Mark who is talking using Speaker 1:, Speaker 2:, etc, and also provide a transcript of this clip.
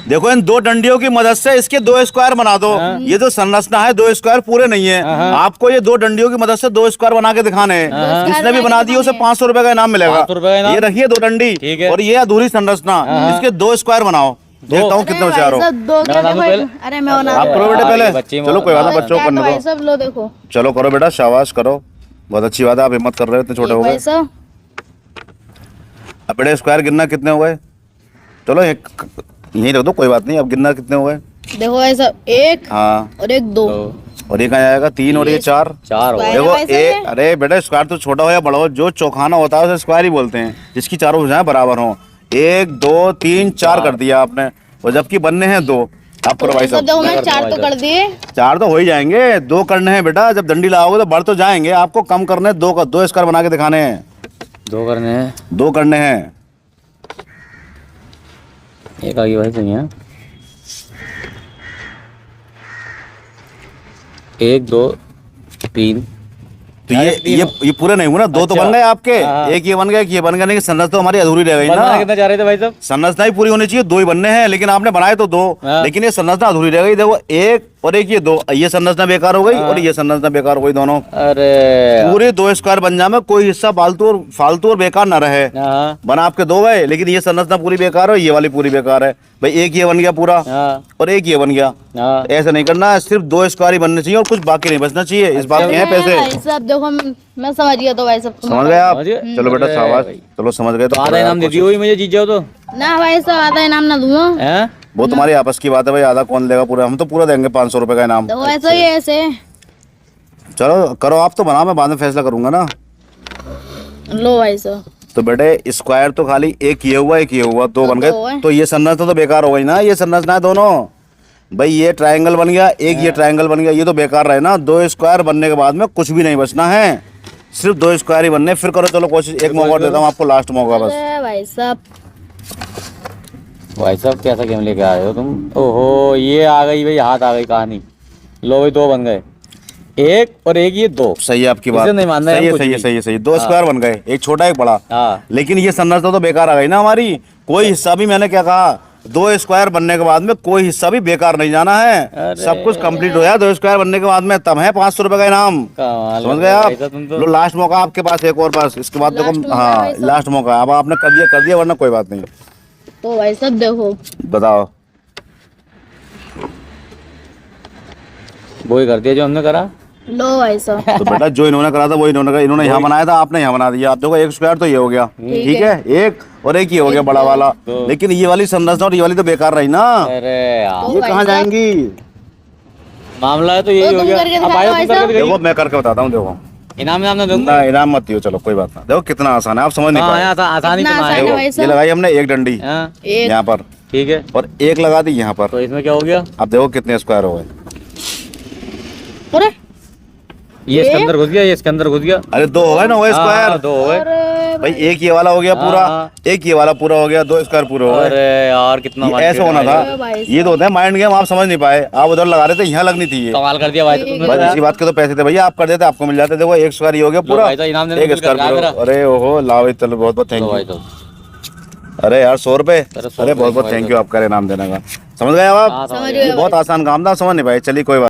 Speaker 1: देखो इन दो डंडियों की मदद से इसके 2 स्क्वायर बना दो। ये जो संरचना है 2 स्क्वायर पूरे नहीं है, आपको ये 2 डंडियों की मदद से 2 स्क्वायर बना के दिखाने हैं। जिसने भी बना दिए उसे 500 रुपए का इनाम मिलेगा। ये रखिए 2 डंडी और ये अधूरी संरचना, इसके 2 स्क्वायर बनाओ। देखता हूँ कितने होशियार हो।
Speaker 2: अरे मैं
Speaker 1: आप करो बेटा पहले। चलो कोई बात नहीं, बच्चों को करने दो।
Speaker 2: सब लो देखो।
Speaker 1: चलो करो बेटा, शाबाश करो, बहुत अच्छी बात है। आप हिम्मत कर रहे हो, इतने छोटे हो गए। अब बेटा स्क्वायर गिनना कितने हो गए। चलो एक यहीं रख दो, कोई बात नहीं। अब गिनना कितने हो गए।
Speaker 2: देखो भाई साहब, 1
Speaker 1: हाँ
Speaker 2: और 1 2
Speaker 1: और ये कहाँ जाएगा, 3 और ये 4
Speaker 3: 4 हो गए।
Speaker 1: देखो एक, अरे बेटा स्क्वायर तो छोटा हो या बड़ा हो, जो चौखाना होता है उसे स्क्वायर ही बोलते हैं, जिसकी चारों भुजाएं बराबर हों। 1 2 3 4 कर दिया आपने, और जबकि बनने हैं 2। आप करो भाई साहब।
Speaker 2: देखो मैं 4 तो कर दिए।
Speaker 1: 4 तो हो ही जाएंगे, 2 करने हैं बेटा। जब डंडी लगाओगे तो बढ़ तो जाएंगे, आपको कम करने हैं। 2 स्क्वायर बना के दिखाने हैं।
Speaker 3: 2 करने हैं,
Speaker 1: 2 करने हैं।
Speaker 3: एक आगे भाई सही है। 1 2 3
Speaker 1: तो ये पूरे नहीं हुए ना, 2 तो बन गए आपके। एक ये बन गया, एक ये बन गया, लेकिन संरचना तो हमारी अधूरी रह गई ना।
Speaker 3: कितना जा रहे थे भाई साहब।
Speaker 1: संरचना ही पूरी होनी चाहिए, 2 ही बनने हैं, लेकिन आपने बनाए तो 2, लेकिन ये संरचना अधूरी रह गई। देखो 1 और 1 ये 2, ये संरचना बेकार हो गई और ये संरचना बेकार हो गई दोनों।
Speaker 3: अरे
Speaker 1: पूरे 2 स्क्वायर बन जाए, कोई हिस्सा फालतू और बेकार ना रहे। बना आपके 2 गए, लेकिन ये संरचना पूरी बेकार है, ये वाली पूरी बेकार है। भाई 1 ये बन गया पूरा और 1 ये बन गया। ऐसा नहीं करना, सिर्फ 2 स्क्वायर ही बनने चाहिए और कुछ बाकी नहीं बचना चाहिए। इस बात के हैं पैसे।
Speaker 2: सब देखो मैं समझ गया। तो भाई सब
Speaker 1: समझ गए आप। चलो बेटा शाबाश, चलो समझ गए तो
Speaker 3: आधा इनाम दे दियो मुझे, जीत जाओ तो।
Speaker 2: ना भाई साहब, आधा इनाम ना दूंगा।
Speaker 1: वो तुम्हारी आपस की बात है भाई, आधा कौन देगा पूरा। हम तो पूरा देंगे 500 रुपए का इनाम।
Speaker 2: तो ऐसा ही ऐसे।
Speaker 1: चलो करो आप तो, बनाओ, मैं बाद में फैसला करूंगा ना।
Speaker 2: लो भाई साहब।
Speaker 1: तो बेटे स्क्वायर तो खाली एक ये हुआ, एक ये हुआ, 2 बन गए। तो ये संरचना तो बेकार हो गई ना, ये संरचना है दोनों। भाई ये ट्रायंगल बन गया, एक ये ट्रायंगल बन गया, ये तो बेकार रहे ना। 2 स्क्वायर बनने के बाद में कुछ भी नहीं बचना है, सिर्फ 2 स्क्वायर ही बनने। फिर करो, चलो कोशिश, एक मौका देता हूँ आपको, लास्ट मौका बस।
Speaker 2: भाई साहब
Speaker 3: कैसा गेम लेके आए हो तुम। ओहो ये आ गई भाई, हाथ आ गई कहानी। लो भाई 2 बन गए, 1 और 1 ये 2।
Speaker 1: सही है आपकी बात,
Speaker 3: नहीं मानना
Speaker 1: सही है, सही है, सही है, सही। 2 स्क्वायर बन गए, एक छोटा एक बड़ा। लेकिन ये संरचना तो बेकार आ गई ना हमारी। कोई हिस्सा भी, मैंने क्या कहा, 2 स्क्वायर बनने के बाद में कोई हिस्सा भी बेकार नहीं जाना है। सब कुछ कंप्लीट हो गया 2 स्क्वायर बनने के बाद में, तब है 500 रुपए का इनाम। समझ गए आप। लो लास्ट मौका आपके पास, एक और बस, इसके बाद देखो। हाँ लास्ट मौका। अब आपने कर दिया वरना कोई बात नहीं।
Speaker 2: तो भाई साहब देखो,
Speaker 1: बताओ।
Speaker 3: वो ही कर दिया जो हमने करा।
Speaker 2: लो भाई साहब।
Speaker 1: तो बेटा जो इन्होंने करा था वो इन्होंने करा, इन्होंने यहाँ बनाया था, आपने यहाँ बना दिया। आप देखो 1 स्क्वायर तो ये हो गया, ठीक है, 1 और 1 ये हो गया बड़ा वाला। लेकिन ये वाली संरचना और ये वाली तो बेकार रही ना।
Speaker 3: अरे
Speaker 1: ये कहाँ जाएंगी।
Speaker 3: मामला है तो यही हो गया।
Speaker 1: देखो मैं करके बताता हूँ। देखो
Speaker 3: इनाम ना
Speaker 1: दूंगा, इनाम मत दियो। चलो कोई बात ना। देखो कितना आसान है, आप समझ नहीं पाए।
Speaker 3: आसानी
Speaker 1: ये लगाई हमने एक डंडी यहाँ पर,
Speaker 3: ठीक है,
Speaker 1: और एक लगा दी यहाँ पर।
Speaker 3: तो इसमें क्या हो गया।
Speaker 1: अब देखो कितने स्क्वायर हो गए।
Speaker 3: ये इसके अंदर घुस गया, ये इसके अंदर घुस गया।
Speaker 1: अरे 2 हो गए ना, वो स्क्वायर
Speaker 3: 2 हो गए
Speaker 1: भाई। एक ये वाला हो गया पूरा, एक ये वाला पूरा हो गया, 2 स्क्वायर पूरे हो गए।
Speaker 3: अरे यार कितना
Speaker 1: ऐसा होना था। ये तो होता है माइंड गेम, आप समझ नहीं पाए। आप उधर लगा रहे थे, यहाँ लगनी थी। ये
Speaker 3: कमाल कर दिया भाई तुमने।
Speaker 1: बस इसी बात के तो पैसे थे भैया, आप कर देते आपको मिल जाते। देखो 1 स्क्वायर ये हो गया पूरा, 1 स्क्वायर पूरा। अरे ओहो लाओ, चलो बहुत बहुत थैंक यू। अरे यार 100 रुपए, अरे बहुत बहुत थैंक यू आपका इनाम देने का। समझ गए आप।
Speaker 2: समझ गए।
Speaker 1: बहुत आसान काम था, समझ नहीं पाए। चलिए कोई बात।